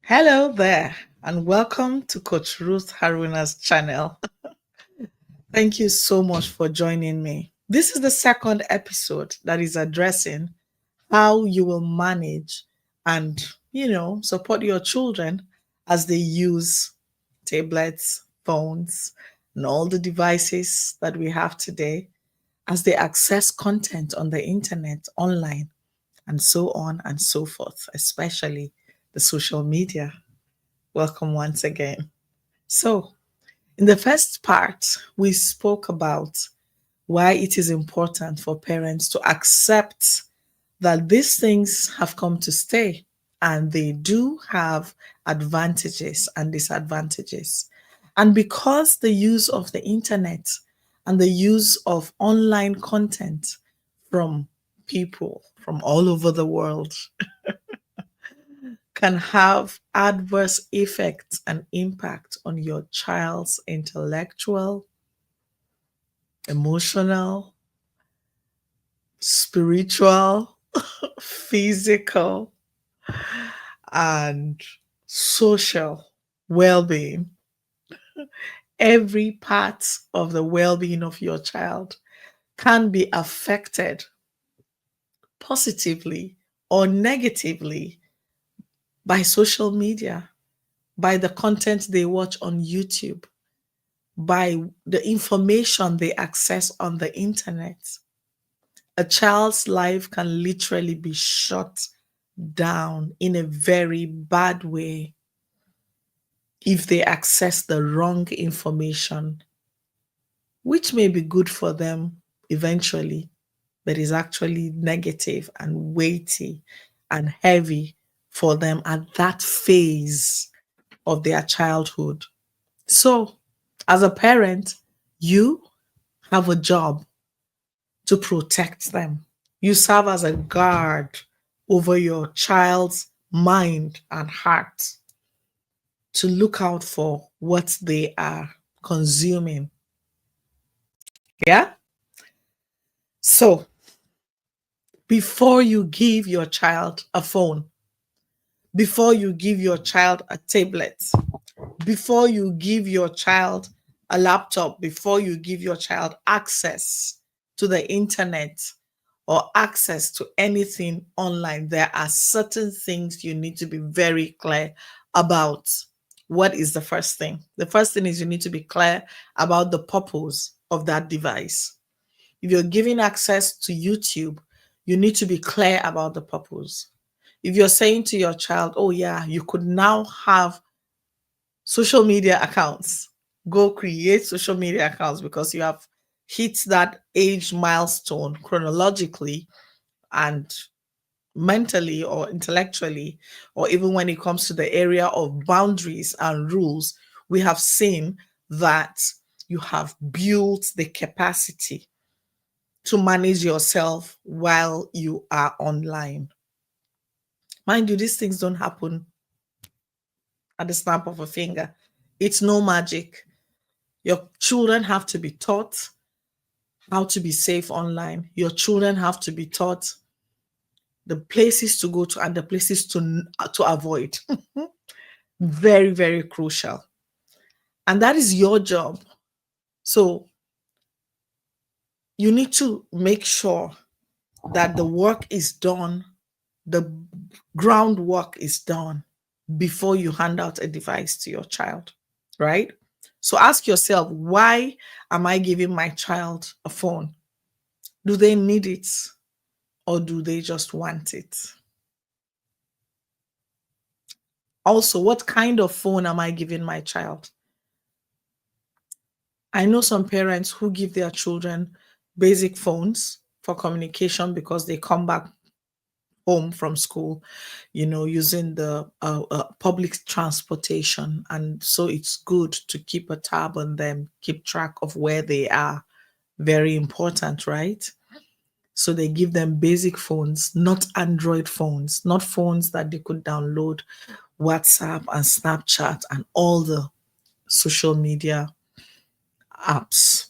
Hello there, and welcome to Coach Ruth Haruna's channel. Thank you so much for joining me. This is the second episode that is addressing how you will manage and, support your children as they use tablets, phones, and all the devices that we have today as they access content on the internet, online, and so on and so forth, especially the social media. Welcome once again. So, in the first part, we spoke about why it is important for parents to accept that these things have come to stay and they do have advantages and disadvantages. And because the use of the internet and the use of online content from people from all over the world can have adverse effects and impact on your child's intellectual, emotional, spiritual, physical, and social well being. Every part of the well being of your child can be affected positively or negatively by social media, by the content they watch on YouTube, by the information they access on the internet. A child's life can literally be shut down in a very bad way if they access the wrong information, which may be good for them eventually, but is actually negative and weighty and heavy for them at that phase of their childhood. So, as a parent, you have a job to protect them. You serve as a guard over your child's mind and heart to look out for what they are consuming. Yeah? So, before you give your child a phone, before you give your child a tablet, before you give your child a laptop, before you give your child access to the internet or access to anything online, there are certain things you need to be very clear about. What is the first thing? The first thing is you need to be clear about the purpose of that device. If you're giving access to YouTube, you need to be clear about the purpose. If you're saying to your child, oh, yeah, you could now have social media accounts, go create social media accounts because you have hit that age milestone chronologically and mentally or intellectually, or even when it comes to the area of boundaries and rules, we have seen that you have built the capacity to manage yourself while you are online. Mind you, these things don't happen at the snap of a finger. It's no magic. Your children have to be taught how to be safe online. Your children have to be taught the places to go to and the places to avoid. Very, very crucial. And that is your job. So you need to make sure that the work is done, the groundwork is done before you hand out a device to your child, right? So ask yourself, why am I giving my child a phone? Do they need it or do they just want it? Also, what kind of phone am I giving my child? I know some parents who give their children basic phones for communication because they come back home from school, using the public transportation. And so it's good to keep a tab on them, keep track of where they are. Very important, right? So they give them basic phones, not Android phones, not phones that they could download WhatsApp and Snapchat and all the social media apps.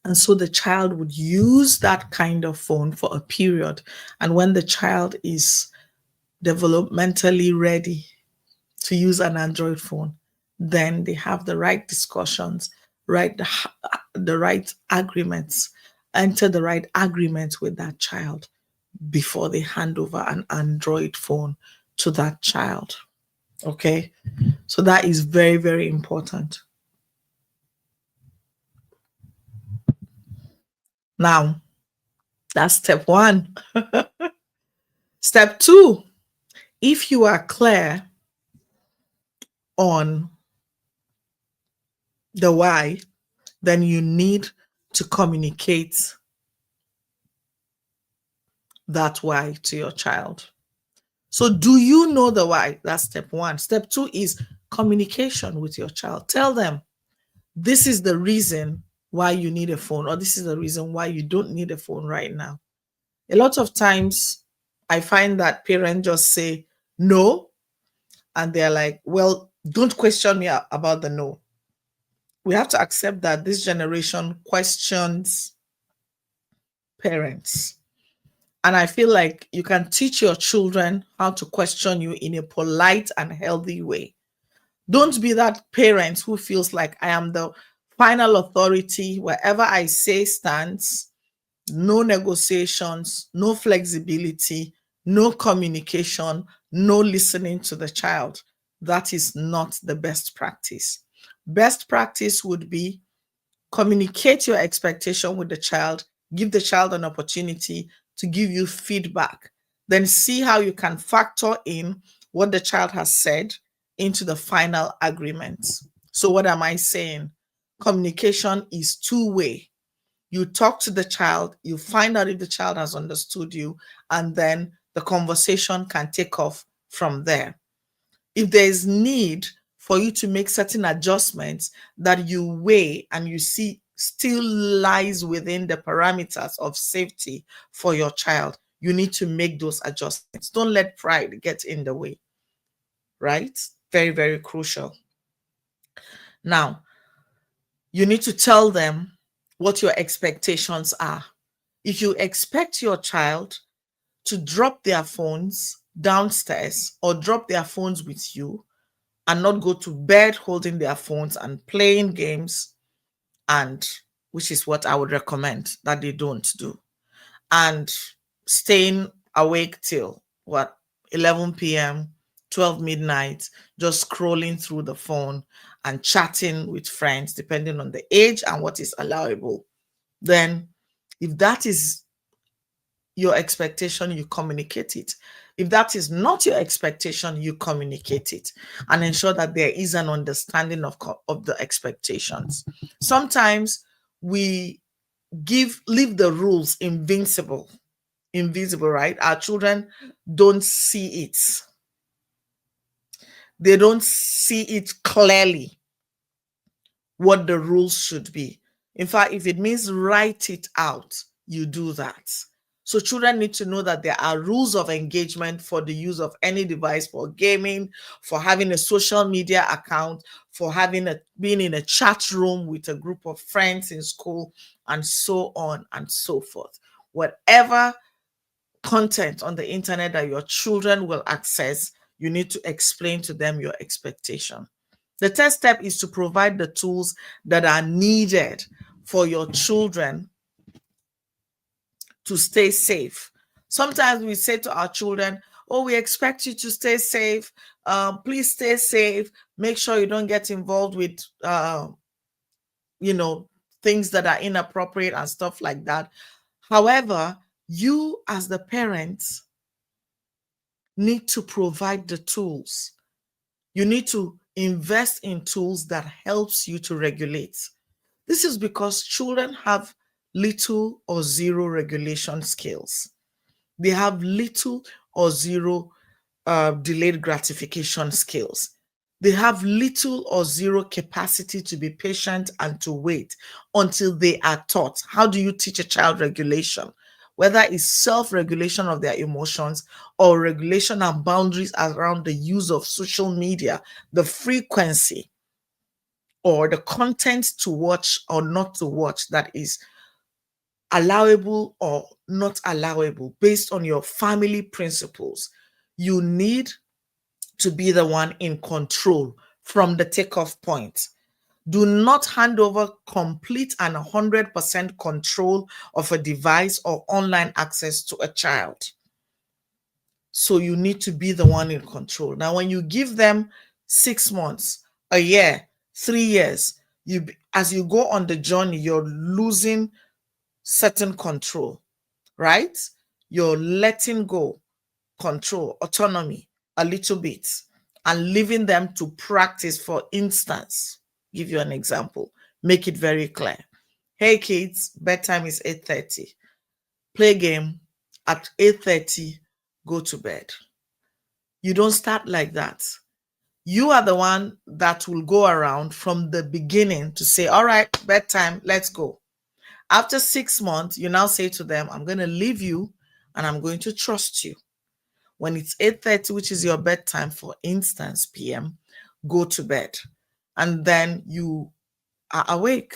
And so the child would use that kind of phone for a period. And when the child is developmentally ready, to use an Android phone, then they have the right discussions, right the right agreements, enter the right agreement with that child before they hand over an Android phone to that child. Okay, so that is very, very important. Now, that's step one. Step two, if you are clear on the why, then you need to communicate that why to your child. So, do you know the why? That's step one. Step two is communication with your child. Tell them this is the reason why you need a phone, or this is the reason why you don't need a phone right now. A lot of times, I find that parents just say no, and they're like, well, don't question me about the no. We have to accept that this generation questions parents. And I feel like you can teach your children how to question you in a polite and healthy way. Don't be that parent who feels like I am the final authority. Wherever I say stands, no negotiations, no flexibility, no communication, no listening to the child. That is not the best practice. Best practice would be communicate your expectation with the child, give the child an opportunity to give you feedback, then see how you can factor in what the child has said into the final agreement. So, what am I saying? Communication is two-way. You talk to the child, you find out if the child has understood you, and then the conversation can take off from there. If there is need for you to make certain adjustments that you weigh and you see still lies within the parameters of safety for your child, you need to make those adjustments. Don't let pride get in the way, right? Very, very crucial. Now, you need to tell them what your expectations are. If you expect your child to drop their phones downstairs or drop their phones with you and not go to bed holding their phones and playing games, and which is what I would recommend that they don't do, and staying awake till what, 11 p.m., 12 midnight, just scrolling through the phone and chatting with friends, depending on the age and what is allowable, then if that is your expectation, you communicate it. If that is not your expectation, you communicate it and ensure that there is an understanding of the expectations. Sometimes we leave the rules invisible, right? Our children don't see it. They don't see it clearly what the rules should be. In fact, if it means write it out, you do that. So children need to know that there are rules of engagement for the use of any device, for gaming, for having a social media account, for being in a chat room with a group of friends in school, and so on and so forth. Whatever content on the internet that your children will access, you need to explain to them your expectation. The third step is to provide the tools that are needed for your children to stay safe. Sometimes we say to our children, oh, we expect you to stay safe. Please stay safe. Make sure you don't get involved with, things that are inappropriate and stuff like that. However, you as the parents need to provide the tools. You need to invest in tools that helps you to regulate. This is because children have little or zero regulation skills. They have little or zero delayed gratification skills. They have little or zero capacity to be patient and to wait until they are taught. How do you teach a child regulation? Whether it's self-regulation of their emotions or regulation and boundaries around the use of social media, the frequency or the content to watch or not to watch that is allowable or not allowable based on your family principles. You need to be the one in control from the takeoff point. Do not hand over complete and 100% control of a device or online access to a child. So you need to be the one in control. Now, when you give them 6 months, a year, 3 years, as you go on the journey, you're losing certain control, right? You're letting go control, autonomy a little bit, and leaving them to practice. For instance, give you an example, make it very clear. Hey kids, bedtime is 8:30. Play game at 8:30, go to bed. You don't start like that. You are the one that will go around from the beginning to say, all right, bedtime, let's go. After 6 months, you now say to them, I'm going to leave you and I'm going to trust you. When it's 8:30, which is your bedtime, for instance, PM, go to bed. And then you are awake.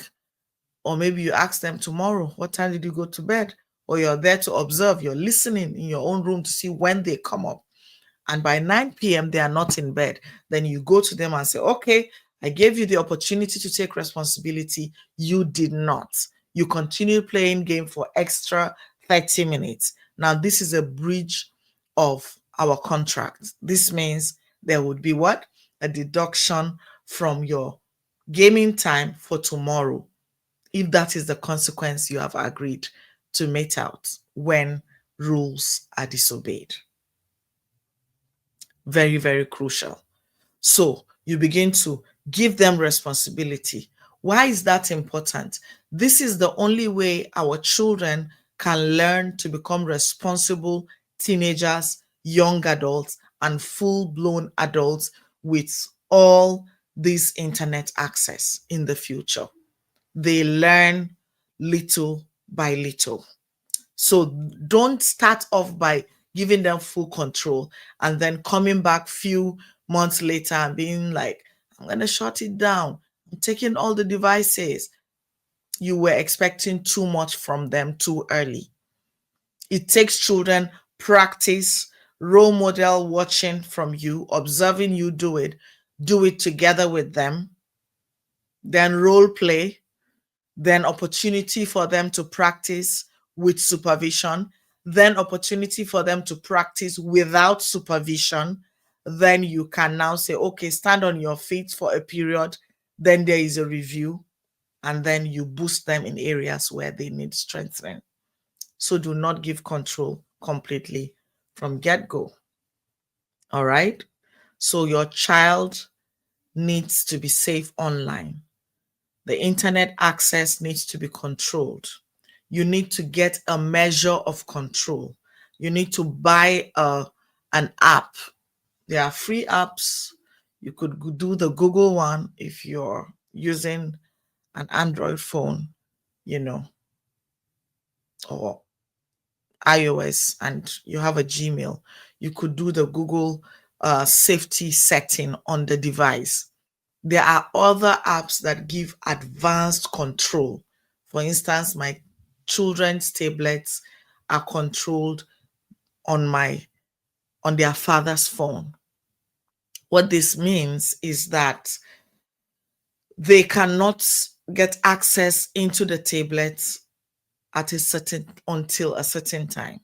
Or maybe you ask them tomorrow, what time did you go to bed? Or you're there to observe, you're listening in your own room to see when they come up. And by 9 p.m., they are not in bed. Then you go to them and say, okay, I gave you the opportunity to take responsibility. You did not. You continue playing game for extra 30 minutes. Now, this is a breach of our contract. This means there would be what? A deduction from your gaming time for tomorrow, if that is the consequence you have agreed to mete out when rules are disobeyed. Very, very crucial. So you begin to give them responsibility. Why is that important? This is the only way our children can learn to become responsible teenagers, young adults, and full-blown adults with all this internet access in the future. They learn little by little. So don't start off by giving them full control and then coming back few months later and being like, I'm going to shut it down. I'm taking all the devices. You were expecting too much from them too early. It takes children practice, role model watching from you, observing you do it together with them, then role play, then opportunity for them to practice with supervision, then opportunity for them to practice without supervision. Then you can now say, okay, stand on your feet for a period. Then there is a review, and then you boost them in areas where they need strengthening. So do not give control completely from get-go. All right? So your child needs to be safe online. The internet access needs to be controlled. You need to get a measure of control. You need to buy an app. There are free apps. You could do the Google one if you're using an Android phone, or iOS, and you have a Gmail. You could do the Google safety setting on the device. There are other apps that give advanced control. For instance, my children's tablets are controlled on their father's phone. What this means is that they cannot get access into the tablets until a certain time.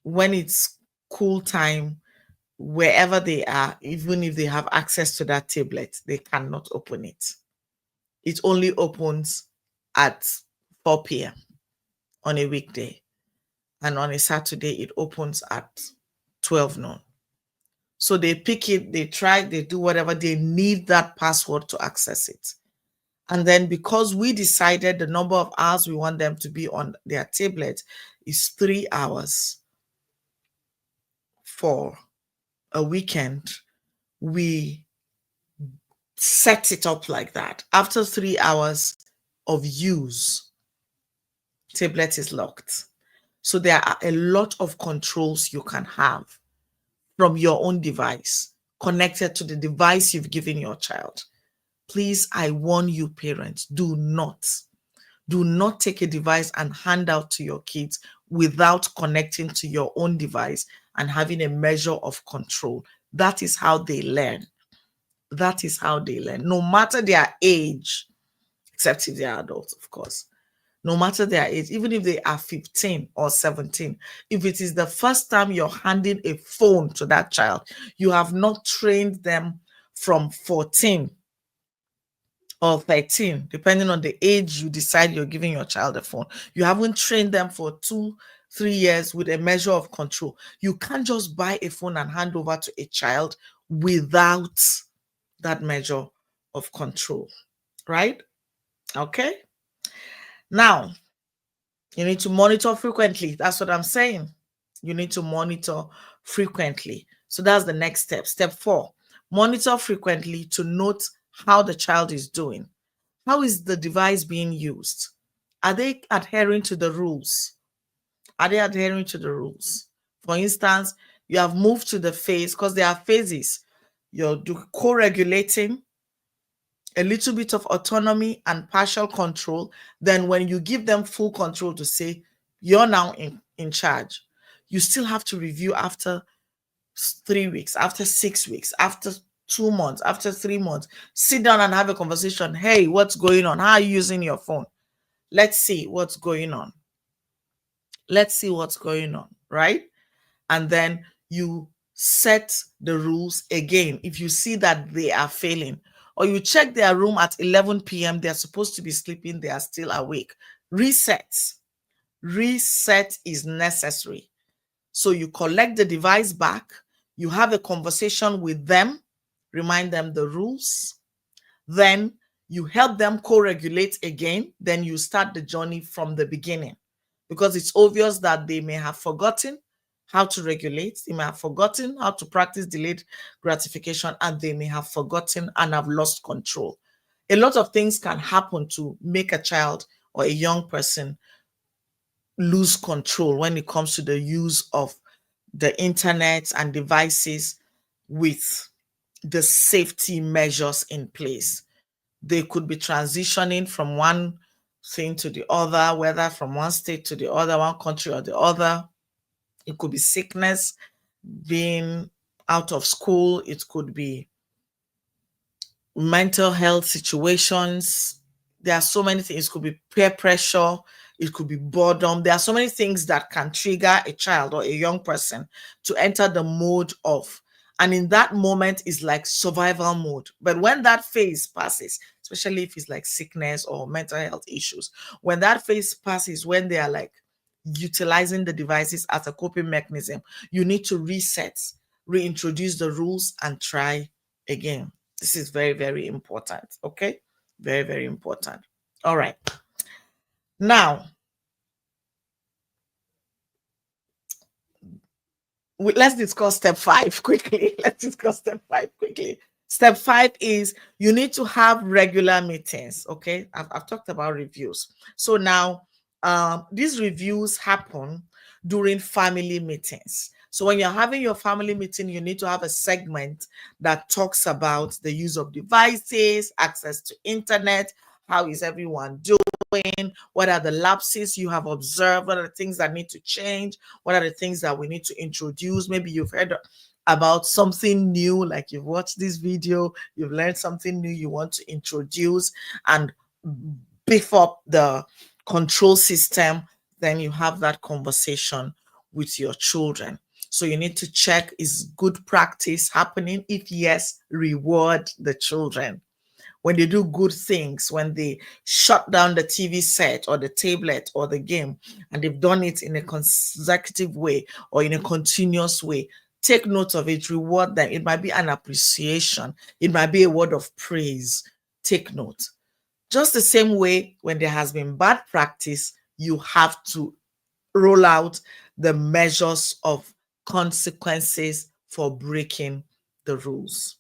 When it's cool time, wherever they are, even if they have access to that tablet, they cannot open it. It only opens at 4 p.m. on a weekday. And on a Saturday, it opens at 12 noon. So they pick it, they try, they do whatever. They need that password to access it. And then because we decided the number of hours we want them to be on their tablet is 3 hours for a weekend, we set it up like that. After 3 hours of use, tablet is locked. So there are a lot of controls you can have from your own device connected to the device you've given your child. Please, I warn you, parents, do not take a device and hand out to your kids without connecting to your own device and having a measure of control. That is how they learn. That is how they learn, no matter their age, except if they are adults, of course. No matter their age, even if they are 15 or 17, if it is the first time you're handing a phone to that child, you have not trained them from 14 or 13, depending on the age you decide you're giving your child a phone. You haven't trained them for 2-3 years with a measure of control. You can't just buy a phone and hand over to a child without that measure of control, right? Okay. Now, you need to monitor frequently. That's what I'm saying. You need to monitor frequently. So that's the next step. Step 4, monitor frequently to note how the child is doing. How is the device being used? Are they adhering to the rules? Are they adhering to the rules? For instance, you have moved to the phase, because there are phases. You're co-regulating, a little bit of autonomy and partial control. Then when you give them full control to say, you're now in charge, you still have to review after 3 weeks, after 6 weeks, after 2 months, after 3 months. Sit down and have a conversation. Hey, what's going on? How are you using your phone? Let's see what's going on. Let's see what's going on, right? And then you set the rules again. If you see that they are failing, or you check their room at 11 p.m., they're supposed to be sleeping, they are still awake. Reset. Reset is necessary. So you collect the device back, you have a conversation with them, remind them the rules, then you help them co-regulate again, then you start the journey from the beginning, because it's obvious that they may have forgotten how to regulate, they may have forgotten how to practice delayed gratification, and they may have forgotten and have lost control. A lot of things can happen to make a child or a young person lose control when it comes to the use of the internet and devices with the safety measures in place. They could be transitioning from one thing to the other, whether from one state to the other, one country or the other. It could be sickness, being out of school. It could be mental health situations. There are so many things. It could be peer pressure. It could be boredom. There are so many things that can trigger a child or a young person to enter the mode of. And in that moment is like survival mode. But when that phase passes, especially if it's like sickness or mental health issues, when that phase passes, when they are like utilizing the devices as a coping mechanism, you need to reset, reintroduce the rules, and try again. This is very, very important. Okay. Very, very important. All right. Now, let's discuss step 5 quickly. Let's discuss step 5 quickly. Step 5 is you need to have regular meetings. Okay. I've talked about reviews. So now, these reviews happen during family meetings. So when you're having your family meeting, you need to have a segment that talks about the use of devices, access to internet, how is everyone doing, what are the lapses you have observed, what are the things that need to change, what are the things that we need to introduce. Maybe you've heard about something new, like you've watched this video, you've learned something new you want to introduce and beef up the control system. Then you have that conversation with your children. So you need to check, is good practice happening? If yes, reward the children. When they do good things, when they shut down the TV set or the tablet or the game, and they've done it in a consecutive way or in a continuous way, take note of it, reward them. It might be an appreciation, it might be a word of praise. Take note. Just the same way, when there has been bad practice, you have to roll out the measures of consequences for breaking the rules.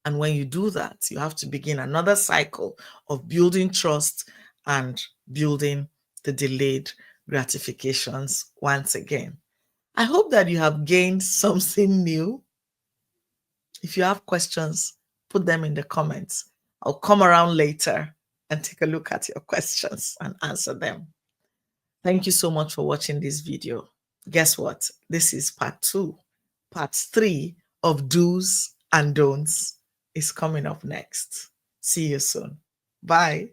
And when you do that, you have to begin another cycle of building trust and building the delayed gratifications once again. I hope that you have gained something new. If you have questions, put them in the comments. I'll come around later and take a look at your questions and answer them. Thank you so much for watching this video. Guess what? This is part 2. Part 3 of do's and don'ts is coming up next. See you soon. Bye.